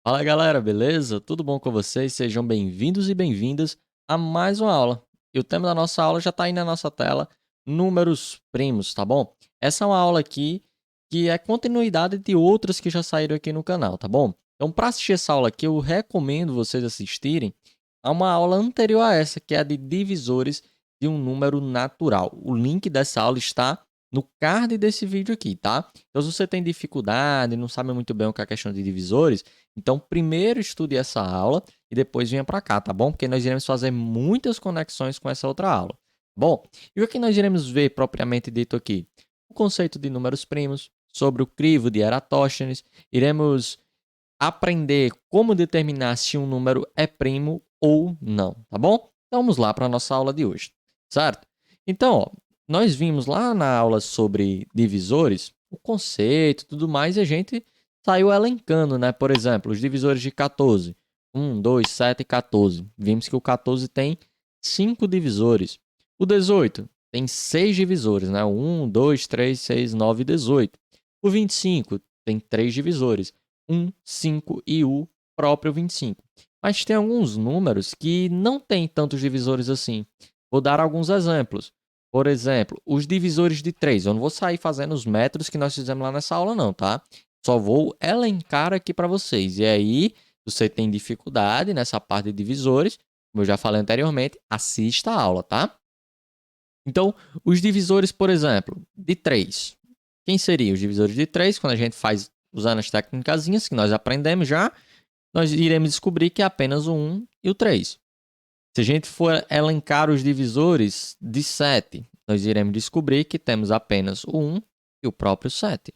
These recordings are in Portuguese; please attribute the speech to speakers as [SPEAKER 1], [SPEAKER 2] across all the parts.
[SPEAKER 1] Fala galera, beleza? Tudo bom com vocês? Sejam bem-vindos e bem-vindas a mais uma aula. E o tema da nossa aula já está aí na nossa tela, números primos, tá bom? Essa é uma aula aqui que é continuidade de outras que já saíram aqui no canal, tá bom? Então, para assistir essa aula aqui, eu recomendo vocês assistirem a uma aula anterior a essa, que é a de divisores de um número natural. O link dessa aula está no card desse vídeo aqui, tá? Então, se você tem dificuldade, não sabe muito bem o que é a questão de divisores, então, primeiro estude essa aula e depois venha para cá, tá bom? Porque nós iremos fazer muitas conexões com essa outra aula. Bom, e o que nós iremos ver propriamente dito aqui? O conceito de números primos, sobre o crivo de Eratóstenes, iremos aprender como determinar se um número é primo ou não, tá bom? Então, vamos lá para a nossa aula de hoje, certo? Então, ó, nós vimos lá na aula sobre divisores, o conceito e tudo mais, e a gente saiu elencando, né? Por exemplo, os divisores de 14. 1, 2, 7 e 14. Vimos que o 14 tem 5 divisores. O 18 tem 6 divisores, né? 1, 2, 3, 6, 9 e 18. O 25 tem 3 divisores. 1, 5 e o próprio 25. Mas tem alguns números que não têm tantos divisores assim. Vou dar alguns exemplos. Por exemplo, os divisores de 3. Eu não vou sair fazendo os métodos que nós fizemos lá nessa aula não, tá? Só vou elencar aqui para vocês. E aí, se você tem dificuldade nessa parte de divisores, como eu já falei anteriormente, assista a aula, tá? Então, os divisores, por exemplo, de 3. Quem seriam os divisores de 3? Quando a gente faz usando as técnicas que nós aprendemos já, nós iremos descobrir que é apenas o 1 e o 3. Se a gente for elencar os divisores de 7, nós iremos descobrir que temos apenas o 1 e o próprio 7.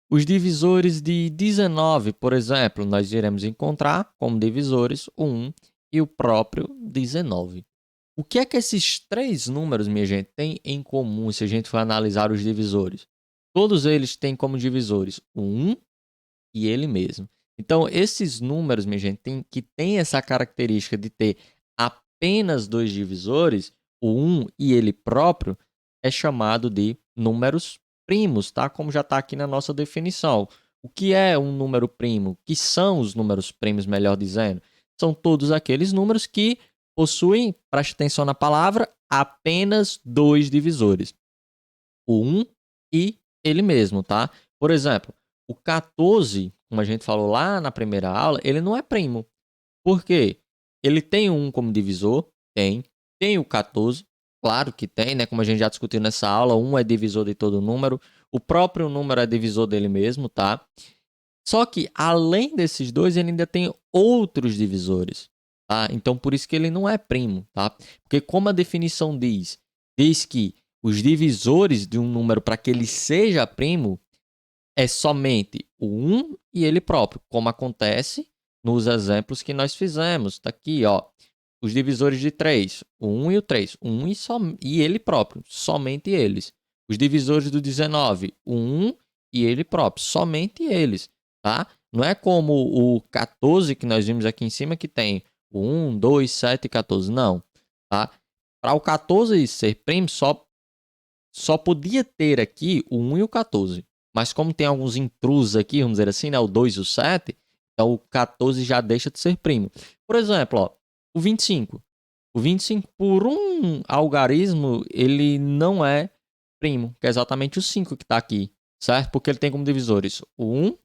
[SPEAKER 1] Os divisores de 19, por exemplo, nós iremos encontrar como divisores o 1 e o próprio 19. O que é que esses três números, minha gente, têm em comum se a gente for analisar os divisores? Todos eles têm como divisores o 1 e ele mesmo. Então, esses números, minha gente, que tem essa característica de ter apenas dois divisores, o 1 e ele próprio, é chamado de números primos, tá? Como já está aqui na nossa definição. O que é um número primo? O que são os números primos, melhor dizendo? São todos aqueles números que possuem, preste atenção na palavra, apenas dois divisores. O 1 e ele mesmo, tá? Por exemplo, o 14, como a gente falou lá na primeira aula, ele não é primo. Por quê? Ele tem o 1 como divisor? Tem. Tem o 14? Claro que tem, né? Como a gente já discutiu nessa aula, 1 é divisor de todo número. O próprio número é divisor dele mesmo, tá? Só que, além desses dois, ele ainda tem outros divisores, tá? Então, por isso que ele não é primo, tá? Porque como a definição diz que os divisores de um número para que ele seja primo é somente o 1 e ele próprio, como acontece nos exemplos que nós fizemos. Tá aqui, ó. Os divisores de 3, o 1 e o 3, o 1 e ele próprio, somente eles. Os divisores do 19, o 1 e ele próprio, somente eles, tá? Não é como o 14 que nós vimos aqui em cima, que tem o 1, 2, 7 e 14, não, tá? Para o 14 ser primo, só podia ter aqui o 1 e o 14. Mas como tem alguns intrusos aqui, vamos dizer assim, né? O 2 e o 7, então o 14 já deixa de ser primo. Por exemplo, ó, o 25. O 25, por um algarismo, ele não é primo, que é exatamente o 5 que está aqui, certo? Porque ele tem como divisores o 1,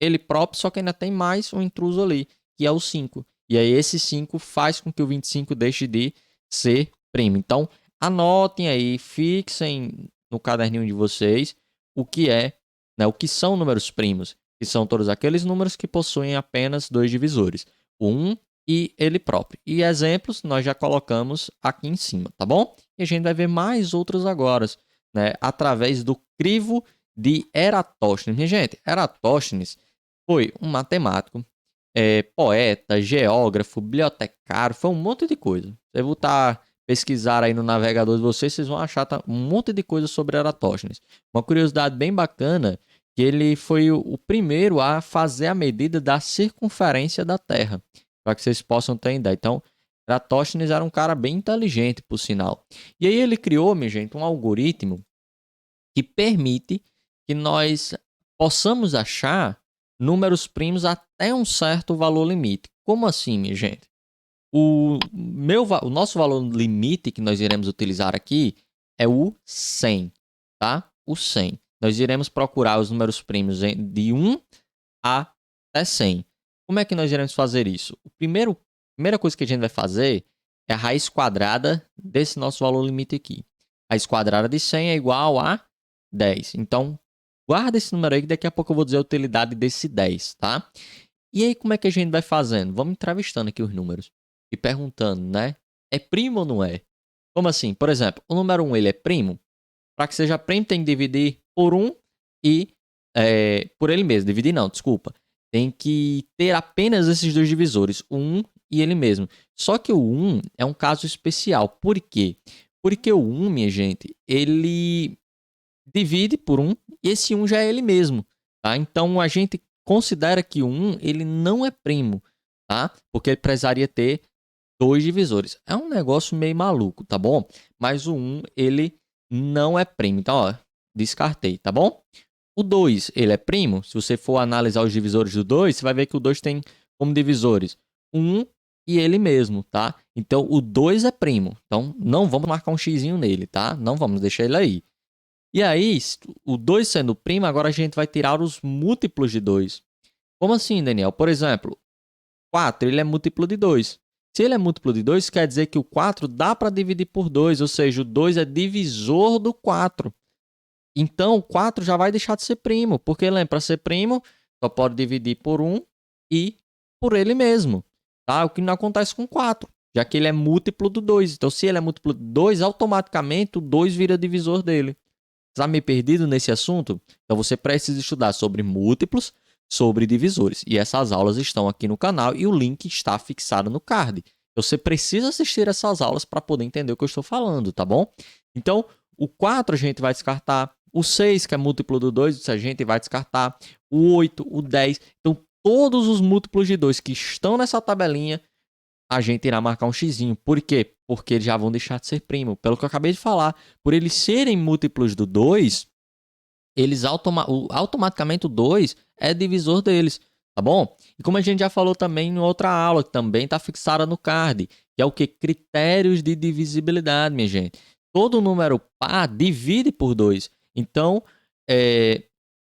[SPEAKER 1] ele próprio, só que ainda tem mais um intruso ali, que é o 5. E aí esse 5 faz com que o 25 deixe de ser primo. Então, anotem aí, fixem no caderninho de vocês o que é, né, o que são números primos, que são todos aqueles números que possuem apenas dois divisores, o 1 e ele próprio. E exemplos nós já colocamos aqui em cima, tá bom? E a gente vai ver mais outros agora, né, através do crivo de Eratóstenes. Minha gente, Eratóstenes foi um matemático, poeta, geógrafo, bibliotecário, foi um monte de coisa. Você voltar pesquisar aí no navegador de vocês, vocês vão achar um monte de coisa sobre Eratóstenes. Uma curiosidade bem bacana, que ele foi o primeiro a fazer a medida da circunferência da Terra, para que vocês possam ter ideia. Então, Eratóstenes era um cara bem inteligente, por sinal. E aí ele criou, minha gente, um algoritmo que permite que nós possamos achar números primos até um certo valor limite. Como assim, minha gente? O nosso valor limite que nós iremos utilizar aqui é o 100, tá? O 100. Nós iremos procurar os números primos de 1 até 100. Como é que nós iremos fazer isso? Primeira coisa que a gente vai fazer é a raiz quadrada desse nosso valor limite aqui. A raiz quadrada de 100 é igual a 10. Então, guarda esse número aí que daqui a pouco eu vou dizer a utilidade desse 10, tá? E aí, como é que a gente vai fazendo? Vamos entrevistando aqui os números e perguntando, né? É primo ou não é? Como assim? Por exemplo, o número 1 ele é primo? Para que seja primo, tem que dividir por 1 e por ele mesmo. Dividir não, desculpa. Tem que ter apenas esses dois divisores, o 1 e ele mesmo. Só que o 1 é um caso especial. Por quê? Porque o 1, minha gente, ele divide por 1 e esse 1 já é ele mesmo, tá? Então a gente considera que o 1 ele não é primo, tá? Porque ele precisaria ter dois divisores. É um negócio meio maluco, tá bom? Mas o 1 ele não é primo. Então, ó, descartei, tá bom? O 2, ele é primo. Se você for analisar os divisores do 2, você vai ver que o 2 tem como divisores 1 e ele mesmo, tá? Então, o 2 é primo. Então, não vamos marcar um xizinho nele, tá? Não vamos deixar ele aí. E aí, o 2 sendo primo, agora a gente vai tirar os múltiplos de 2. Como assim, Daniel? Por exemplo, 4 ele é múltiplo de 2. Se ele é múltiplo de 2, quer dizer que o 4 dá para dividir por 2, ou seja, o 2 é divisor do 4. Então, o 4 já vai deixar de ser primo, porque lembra, para ser primo, só pode dividir por 1 e por ele mesmo. Tá? O que não acontece com 4, já que ele é múltiplo do 2. Então, se ele é múltiplo de 2, automaticamente o 2 vira divisor dele. Está meio perdido nesse assunto? Então você precisa estudar sobre múltiplos, sobre divisores. E essas aulas estão aqui no canal e o link está fixado no card. Você precisa assistir essas aulas para poder entender o que eu estou falando, tá bom? Então, o 4 a gente vai descartar, o 6, que é múltiplo do 2, a gente vai descartar, o 8, o 10. Então, todos os múltiplos de 2 que estão nessa tabelinha, a gente irá marcar um xizinho. Por quê? Porque eles já vão deixar de ser primo. Pelo que eu acabei de falar, por eles serem múltiplos do 2, eles automaticamente o 2 é divisor deles, tá bom? E como a gente já falou também em outra aula, que também está fixada no card, que é o que? Critérios de divisibilidade, minha gente. Todo número par divide por 2. Então,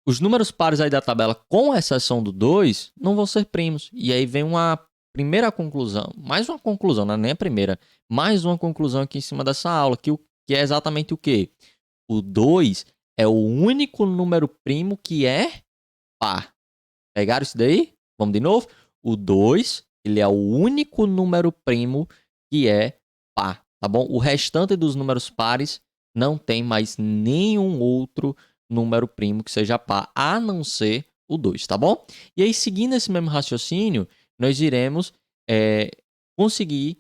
[SPEAKER 1] os números pares aí da tabela, com exceção do 2, não vão ser primos. E aí vem uma primeira conclusão, mais uma conclusão, não é nem a primeira, mais uma conclusão aqui em cima dessa aula, que é exatamente o quê? O 2 é o único número primo que é par. Pegaram isso daí? Vamos de novo? O 2, ele é o único número primo que é par, tá bom? O restante dos números pares não tem mais nenhum outro número primo que seja par, a não ser o 2, tá bom? E aí, seguindo esse mesmo raciocínio, nós iremos conseguir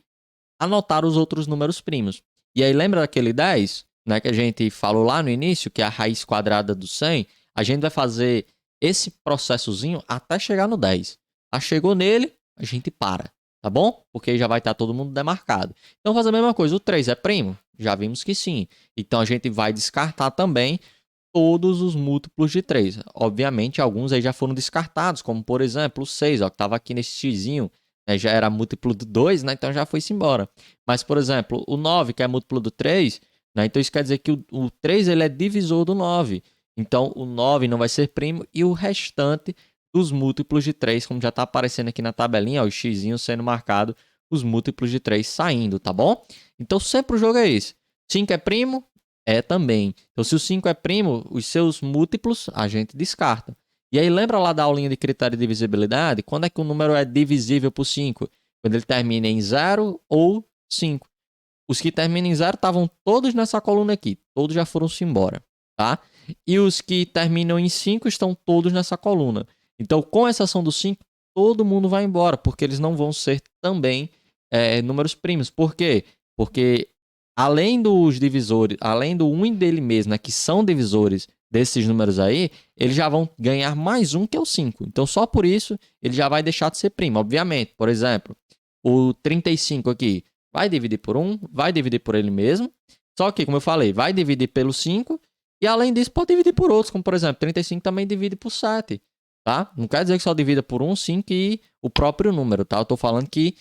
[SPEAKER 1] anotar os outros números primos. E aí, lembra daquele 10, né, que a gente falou lá no início, que é a raiz quadrada do 100? A gente vai fazer esse processozinho até chegar no 10. Chegou nele, a gente para, tá bom? Porque aí já vai estar todo mundo demarcado. Então, faz a mesma coisa. O 3 é primo? Já vimos que sim. Então, a gente vai descartar também todos os múltiplos de 3. Obviamente, alguns aí já foram descartados, como, por exemplo, o 6, ó, que estava aqui nesse xizinho, né, já era múltiplo do 2, né, então já foi-se embora. Mas, por exemplo, o 9, que é múltiplo do 3, né, então isso quer dizer que o 3 ele é divisor do 9. Então, o 9 não vai ser primo e o restante dos múltiplos de 3, como já está aparecendo aqui na tabelinha, ó, o xizinho sendo marcado, os múltiplos de 3 saindo, tá bom? Então, sempre o jogo é esse. 5 é primo? É também. Então, se o 5 é primo, os seus múltiplos a gente descarta. E aí, lembra lá da aulinha de critério de divisibilidade? Quando é que o número é divisível por 5? Quando ele termina em 0 ou 5. Os que terminam em 0 estavam todos nessa coluna aqui. Todos já foram-se embora, tá? E os que terminam em 5 estão todos nessa coluna. Então, com exceção do 5, todo mundo vai embora, porque eles não vão ser também números primos. Por quê? Porque além dos divisores, além do 1 dele mesmo, né, que são divisores desses números aí, eles já vão ganhar mais um, que é o 5. Então, só por isso, ele já vai deixar de ser primo, obviamente. Por exemplo, o 35 aqui vai dividir por 1, vai dividir por ele mesmo. Só que, como eu falei, vai dividir pelo 5. E, além disso, pode dividir por outros, como, por exemplo, 35 também divide por 7. tá? Não quer dizer que só divida por 1, sim, que o próprio número, tá? Eu tô falando que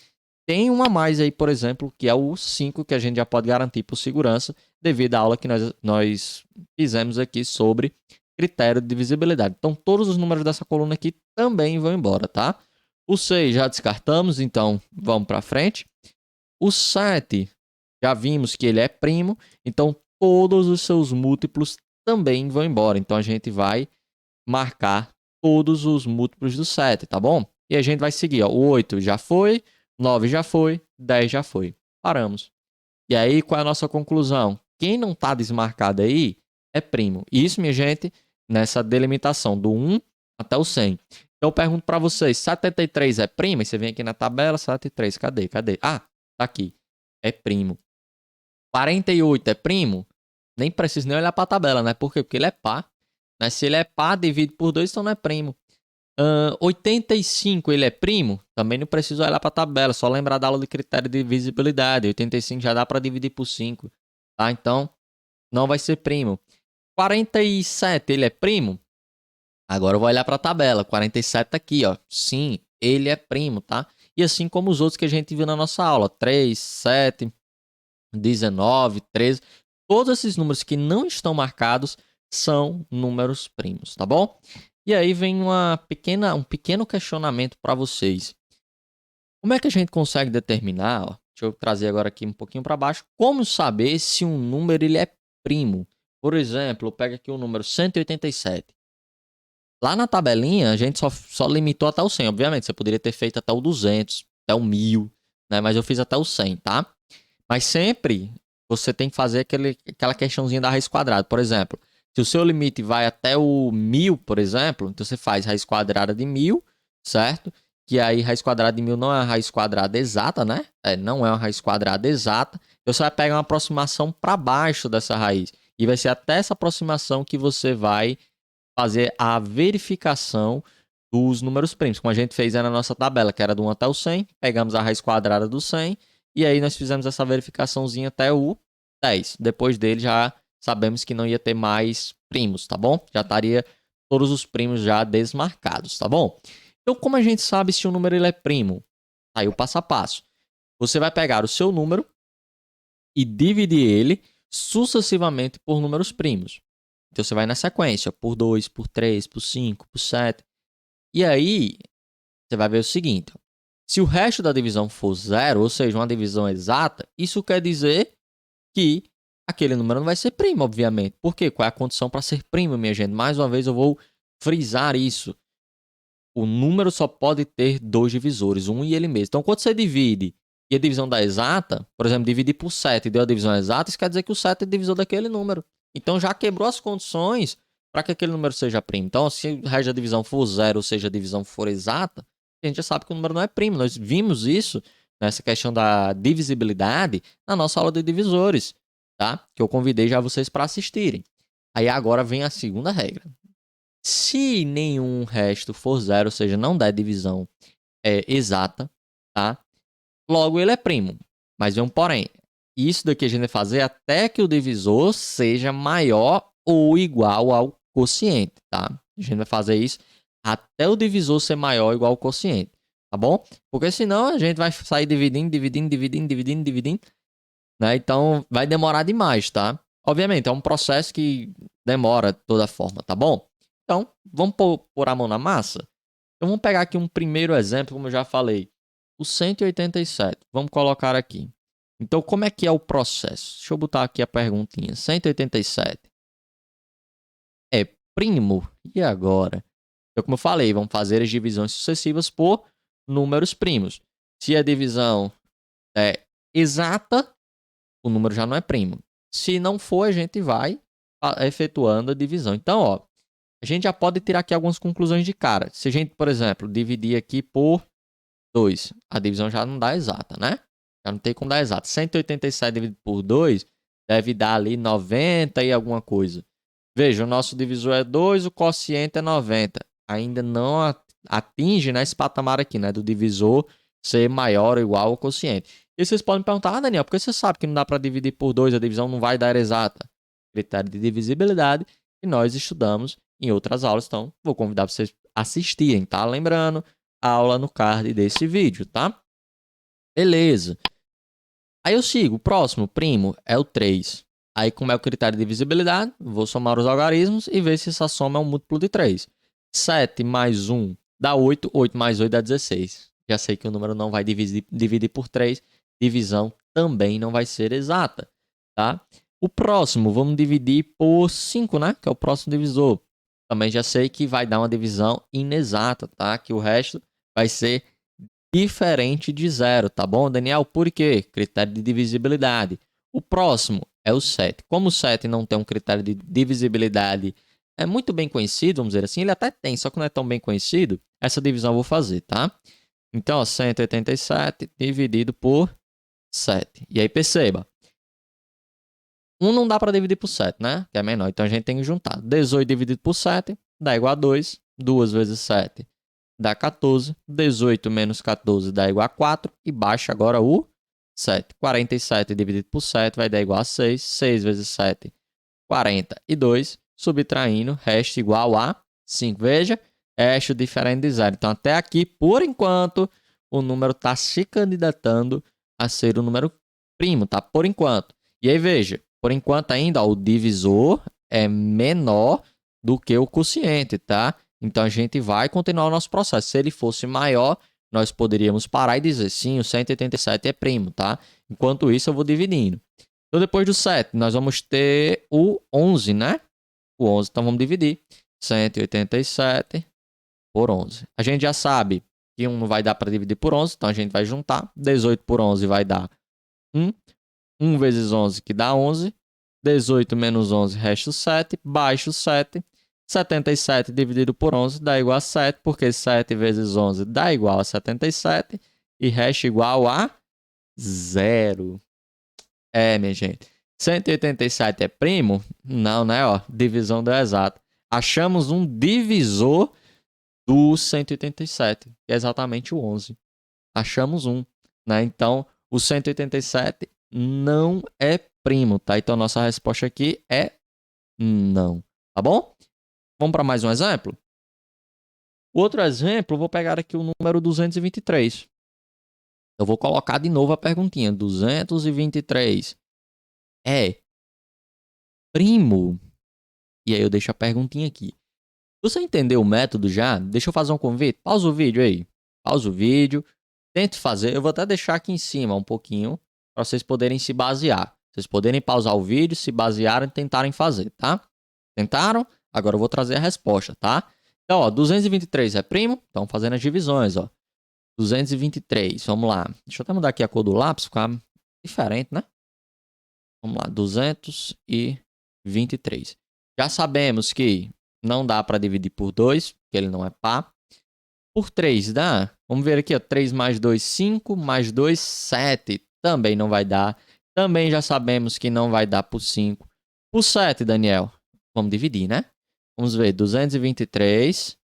[SPEAKER 1] tem um a mais aí, por exemplo, que é o 5, que a gente já pode garantir por segurança, devido à aula que nós fizemos aqui sobre critério de divisibilidade. Então, todos os números dessa coluna aqui também vão embora, tá? O 6 já descartamos, então vamos para frente. O 7, já vimos que ele é primo, então todos os seus múltiplos também vão embora. Então, a gente vai marcar todos os múltiplos do 7, tá bom? E a gente vai seguir, ó. O 8 já foi, 9 já foi, 10 já foi. Paramos. E aí, qual é a nossa conclusão? Quem não está desmarcado aí é primo. Isso, minha gente, nessa delimitação do 1 até o 100. Então, eu pergunto para vocês, 73 é primo? E você vem aqui na tabela, 73, cadê? Ah, tá aqui. É primo. 48 é primo? Nem preciso nem olhar para a tabela, né? Por quê? Porque ele é par. Né? Se ele é par, divide por 2, então não é primo. 85 ele é primo? Também não preciso olhar para a tabela, só lembrar da aula de critério de divisibilidade. 85 já dá para dividir por 5, tá? Então, não vai ser primo. 47 ele é primo? Agora eu vou olhar para a tabela. 47 tá aqui, ó. Sim, ele é primo, tá? E assim como os outros que a gente viu na nossa aula. 3, 7, 19, 13. Todos esses números que não estão marcados são números primos, tá bom? E aí vem um pequeno questionamento para vocês. Como é que a gente consegue determinar, ó, deixa eu trazer agora aqui um pouquinho para baixo, como saber se um número ele é primo? Por exemplo, eu pego aqui o número 187. Lá na tabelinha, a gente só limitou até o 100. Obviamente, você poderia ter feito até o 200, até o 1000, né? Mas eu fiz até o 100, tá? Mas sempre você tem que fazer aquela questãozinha da raiz quadrada. Por exemplo, se o seu limite vai até o 1000, por exemplo, então você faz raiz quadrada de 1000, certo? Que aí raiz quadrada de 1000 não é uma raiz quadrada exata, né? Não é uma raiz quadrada exata. Você vai pegar uma aproximação para baixo dessa raiz. E vai ser até essa aproximação que você vai fazer a verificação dos números primos, como a gente fez aí na nossa tabela, que era do 1 até o 100, pegamos a raiz quadrada do 100, e aí nós fizemos essa verificaçãozinha até o 10. Depois dele já sabemos que não ia ter mais primos, tá bom? Já estaria todos os primos já desmarcados, tá bom? Então, como a gente sabe se o número ele é primo? Tá aí o passo a passo. Você vai pegar o seu número e dividir ele sucessivamente por números primos. Então, você vai na sequência, por 2, por 3, por 5, por 7. E aí, você vai ver o seguinte. Se o resto da divisão for 0, ou seja, uma divisão exata, isso quer dizer que aquele número não vai ser primo, obviamente. Por quê? Qual é a condição para ser primo, minha gente? Mais uma vez, eu vou frisar isso. O número só pode ter 2 divisores, um e ele mesmo. Então, quando você divide e a divisão dá exata, por exemplo, dividir por 7 e deu a divisão exata, isso quer dizer que o 7 é divisor daquele número. Então, já quebrou as condições para que aquele número seja primo. Então, se o resto da divisão for 0, ou seja, a divisão for exata, a gente já sabe que o número não é primo. Nós vimos isso, nessa questão da divisibilidade, na nossa aula de divisores, tá? Que eu convidei já vocês para assistirem. Aí agora vem a segunda regra. Se nenhum resto for 0, ou seja, não der divisão exata, tá? Logo ele é primo. Mas vem um porém. Isso daqui a gente vai fazer até que o divisor seja maior ou igual ao quociente, tá? A gente vai fazer isso até o divisor ser maior ou igual ao quociente, tá bom? Porque senão a gente vai sair dividindo, né? Então vai demorar demais, tá? Obviamente, é um processo que demora de toda forma, tá bom? Então, vamos pôr a mão na massa? Então, vamos pegar aqui um primeiro exemplo, como eu já falei. O 187. Vamos colocar aqui. Então, como é que é o processo? Deixa eu botar aqui a perguntinha. 187 é primo? E agora? Então, como eu falei, vamos fazer as divisões sucessivas por números primos. Se a divisão é exata, o número já não é primo. Se não for, a gente vai efetuando a divisão. Então, ó, a gente já pode tirar aqui algumas conclusões de cara. Se a gente, por exemplo, dividir aqui por 2, a divisão já não dá exata, né? Já não tem como dar exata. 187 dividido por 2 deve dar ali 90 e alguma coisa. Veja, o nosso divisor é 2, o quociente é 90. Ainda não atinge nesse patamar aqui, né? Do divisor ser maior ou igual ao quociente. E vocês podem me perguntar, Daniel, por que você sabe que não dá para dividir por 2, a divisão não vai dar exata? Critério de divisibilidade que nós estudamos em outras aulas. Então, vou convidar vocês assistirem, tá? Lembrando, aula no card desse vídeo, tá? Beleza. Aí eu sigo, o próximo primo é o 3. Aí, como é o critério de divisibilidade, vou somar os algarismos e ver se essa soma é um múltiplo de 3. 7 mais 1 dá 8, 8 mais 8 dá 16. Já sei que o número não vai dividir por 3, divisão também não vai ser exata, tá? O próximo, vamos dividir por 5, né? Que é o próximo divisor. Também já sei que vai dar uma divisão inexata, tá? Que o resto vai ser diferente de zero, tá bom, Daniel? Por quê? Critério de divisibilidade. O próximo é o 7. Como o 7 não tem um critério de divisibilidade é muito bem conhecido, vamos dizer assim, ele até tem, só que não é tão bem conhecido, essa divisão eu vou fazer, tá? Então, ó, 187 dividido por 7. E aí, perceba, 1 não dá para dividir por 7, né? Que é menor, então a gente tem que juntar. 18 dividido por 7 dá igual a 2. 2 vezes 7 dá 14. 18 menos 14 dá igual a 4. E baixa agora o 7. 47 dividido por 7 vai dar igual a 6. 6 vezes 7, 42. Subtraindo, resto igual a 5. Veja, resto diferente de zero. Então, até aqui, por enquanto, o número está se candidatando a ser o número primo, tá? Por enquanto. E aí, veja, por enquanto ainda, ó, o divisor é menor do que o quociente, tá? Então, a gente vai continuar o nosso processo. Se ele fosse maior, nós poderíamos parar e dizer, sim, o 187 é primo, tá? Enquanto isso, eu vou dividindo. Então, depois do 7, nós vamos ter o 11, né? O 11, então vamos dividir. 187 por 11. A gente já sabe que 1 não vai dar para dividir por 11, então a gente vai juntar. 18 por 11 vai dar 1. 1 vezes 11, que dá 11. 18 menos 11, resta 7. Baixo 7. 77 dividido por 11 dá igual a 7, porque 7 vezes 11 dá igual a 77. E resta igual a 0. É, minha gente. 187 é primo? Não, né? Ó, divisão do exato. Achamos um divisor do 187, que é exatamente o 11. Achamos um, né? Então, o 187 não é primo, tá? Então, nossa resposta aqui é não, tá bom? Vamos para mais um exemplo? Outro exemplo, eu vou pegar aqui o número 223. Eu vou colocar de novo a perguntinha. 223 é primo? E aí eu deixo a perguntinha aqui. Você entendeu o método já? Deixa eu fazer um convite. Pausa o vídeo aí. Pausa o vídeo. Tente fazer. Eu vou até deixar aqui em cima um pouquinho para vocês poderem se basear. Vocês poderem pausar o vídeo, se basearem e tentarem fazer, tá? Tentaram? Agora eu vou trazer a resposta, tá? Então, ó, 223 é primo. Então, fazendo as divisões, ó. 223, vamos lá. Deixa eu até mudar aqui a cor do lápis, ficar diferente, né? Vamos lá, 223. Já sabemos que não dá para dividir por 2, porque ele não é par. Por 3 dá? Vamos ver aqui, ó. 3 mais 2, 5, mais 2, 7. Também não vai dar. Também já sabemos que não vai dar por 5. Por 7, Daniel. Vamos dividir, né? Vamos ver, 223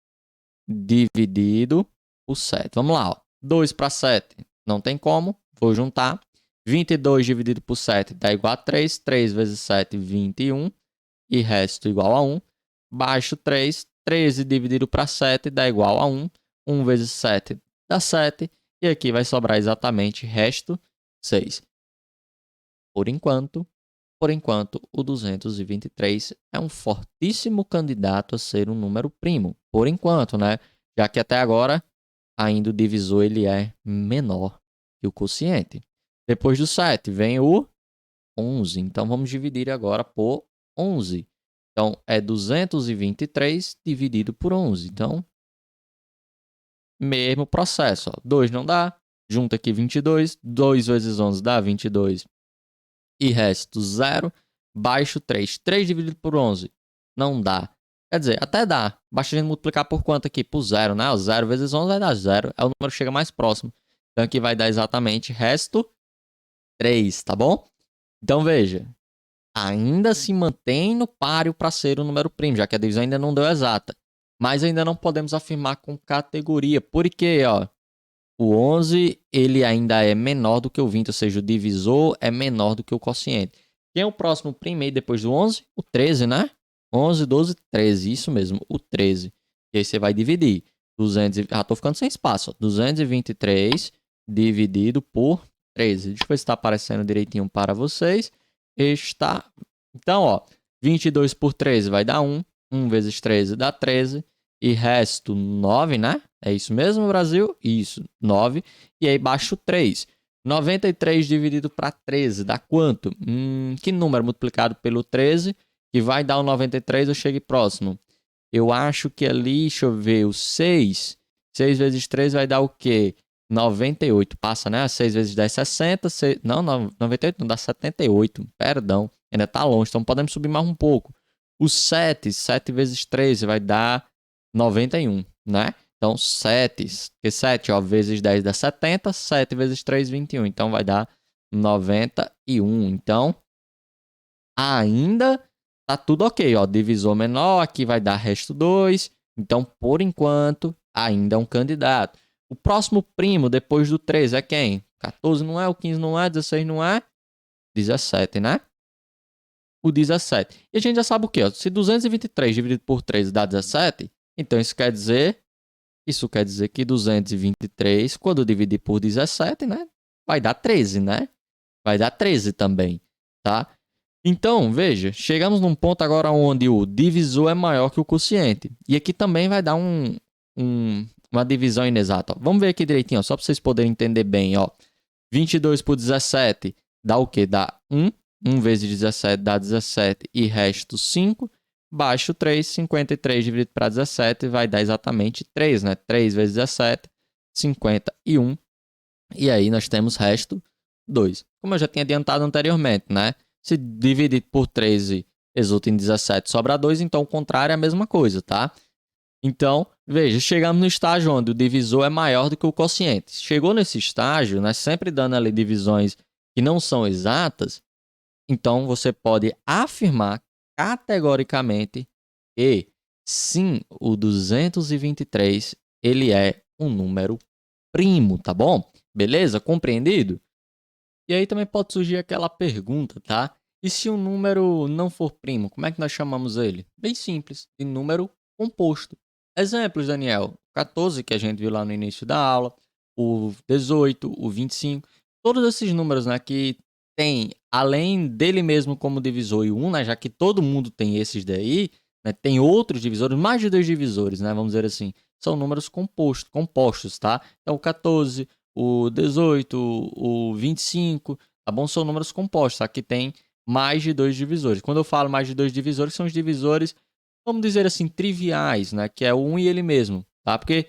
[SPEAKER 1] dividido por 7. Vamos lá, ó. 2 para 7, não tem como. Vou juntar. 22 dividido por 7 dá igual a 3. 3 vezes 7, 21. E resto igual a 1. Baixo 3. 13 dividido para 7 dá igual a 1. 1 vezes 7 dá 7. E aqui vai sobrar exatamente resto 6. Por enquanto, o 223 é um fortíssimo candidato a ser um número primo. Por enquanto, né? Já que até agora ainda o divisor ele é menor que o quociente. Depois do 7 vem o 11. Então, vamos dividir agora por 11. Então, é 223 dividido por 11. Então, mesmo processo. Ó. 2 não dá. Junta aqui 22. 2 vezes 11 dá 22. E resto 0. Baixo 3. 3 dividido por 11. Não dá. Quer dizer, até dá. Basta a gente multiplicar por quanto aqui? Por 0, né? O 0 vezes 11 vai dar 0. É o número que chega mais próximo. Então, aqui vai dar exatamente resto 3, tá bom? Então, veja. Ainda se mantém no páreo para ser o número primo, já que a divisão ainda não deu exata. Mas ainda não podemos afirmar com categoria. Porque, ó, o 11 ele ainda é menor do que o 20, ou seja, o divisor é menor do que o quociente. Quem é o próximo primo aí depois do 11? O 13, né? 11, 12, 13, isso mesmo, o 13. E aí você vai dividir. 200, já tô ficando sem espaço. Ó. 223 dividido por 13. Deixa eu ver se está aparecendo direitinho para vocês. Está. Então, ó, 22 por 13 vai dar 1. 1 vezes 13 dá 13. E resto 9, né? É isso mesmo, Brasil? Isso, 9. E aí baixo 3. 93 dividido para 13 dá quanto? Que número multiplicado pelo 13 que vai dar o 93? Eu cheguei próximo. Eu acho que ali, deixa eu ver, o 6. 6 vezes 3 vai dar o quê? 98. Passa, né? 6 vezes 10, 60. 6... Não, 98 não, dá 78. Perdão, ainda tá longe, então podemos subir mais um pouco. O 7, 7 vezes 13 vai dar 91, né? Então, 7, porque 7 ó, vezes 10 dá 70, 7 vezes 3, 21. Então, vai dar 91. Então, ainda tá tudo ok, ó. Divisor menor, aqui vai dar resto 2. Então, por enquanto, ainda é um candidato. O próximo primo depois do 3 é quem? 14 não é, o 15 não é, 16 não é, 17, né? O 17. E a gente já sabe o quê? Ó? Se 223 dividido por 3 dá 17, então isso quer dizer que 223, quando dividir por 17, né? Vai dar 13, né? Vai dar 13 também, tá? Então, veja, chegamos num ponto agora onde o divisor é maior que o quociente. E aqui também vai dar uma divisão inexata. Ó. Vamos ver aqui direitinho, ó, só para vocês poderem entender bem. Ó. 22 por 17 dá o quê? Dá 1. 1 vezes 17 dá 17 e resto 5. Baixo 3, 53 dividido para 17 vai dar exatamente 3, né? 3 vezes 17, 51. E aí nós temos resto 2. Como eu já tinha adiantado anteriormente, né? Se dividir por 13 resulta em 17, sobra 2, então o contrário é a mesma coisa, tá? Então, veja, chegamos no estágio onde o divisor é maior do que o quociente. Chegou nesse estágio, né, sempre dando ali divisões que não são exatas, então você pode afirmar categoricamente que sim, o 223 ele é um número primo, tá bom? Beleza? Compreendido? E aí também pode surgir aquela pergunta, tá? E se um número não for primo, como é que nós chamamos ele? Bem simples, de número composto. Exemplos, Daniel. 14, que a gente viu lá no início da aula, o 18, o 25, todos esses números, né, que tem, além dele mesmo como divisor e 1, né, já que todo mundo tem esses daí, né, tem outros divisores, mais de 2 divisores, né, vamos dizer assim, são números compostos, tá? Então, o 14, o 18, o 25, tá bom? São números compostos, tá? Que tem mais de 2 divisores. Quando eu falo mais de 2 divisores, são os divisores, vamos dizer assim, triviais, né? Que é o 1 e ele mesmo, tá? Porque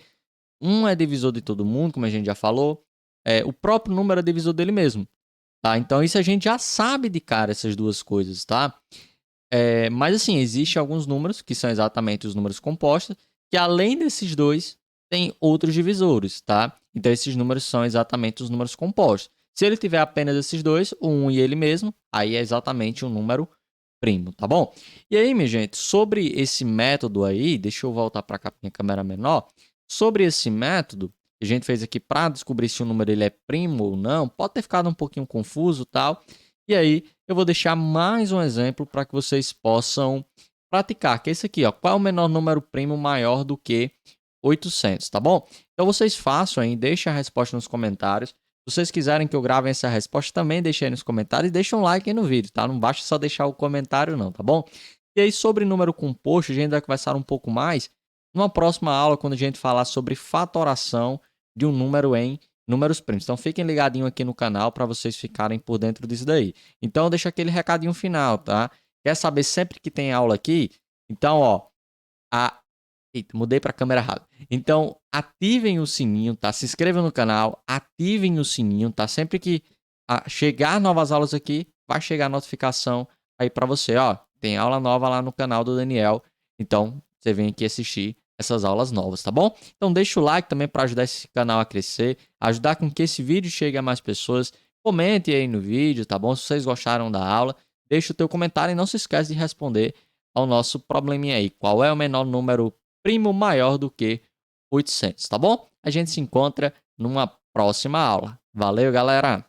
[SPEAKER 1] 1 é divisor de todo mundo, como a gente já falou. O próprio número é divisor dele mesmo, tá? Então, isso a gente já sabe de cara, essas duas coisas, tá? Mas, assim, existem alguns números, que são exatamente os números compostos, que além desses dois, tem outros divisores, tá? Então, esses números são exatamente os números compostos. Se ele tiver apenas esses dois, o 1 e ele mesmo, aí é exatamente um número primo, tá bom? E aí, minha gente, sobre esse método aí, deixa eu voltar para cá, minha câmera menor. Sobre esse método que a gente fez aqui para descobrir se o número ele é primo ou não, pode ter ficado um pouquinho confuso, tal. E aí, eu vou deixar mais um exemplo para que vocês possam praticar, que é esse aqui, ó. Qual é o menor número primo maior do que 800, tá bom? Então vocês façam aí, deixem a resposta nos comentários. Se vocês quiserem que eu grave essa resposta, também deixem aí nos comentários e deixem um like aí no vídeo, tá? Não basta só deixar o comentário não, tá bom? E aí sobre número composto, a gente vai conversar um pouco mais numa próxima aula, quando a gente falar sobre fatoração de um número em números primos. Então fiquem ligadinhos aqui no canal para vocês ficarem por dentro disso daí. Então deixa aquele recadinho final, tá? Quer saber sempre que tem aula aqui? Então, ó, Eita, mudei para a câmera errada. Então, ativem o sininho, tá? Se inscrevam no canal, ativem o sininho, tá? Sempre que chegar novas aulas aqui, vai chegar a notificação aí para você, ó. Tem aula nova lá no canal do Daniel. Então, você vem aqui assistir essas aulas novas, tá bom? Então, deixa o like também para ajudar esse canal a crescer, ajudar com que esse vídeo chegue a mais pessoas. Comente aí no vídeo, tá bom? Se vocês gostaram da aula, deixa o teu comentário e não se esquece de responder ao nosso probleminha aí. Qual é o menor número primo maior do que 800, tá bom? A gente se encontra numa próxima aula. Valeu, galera!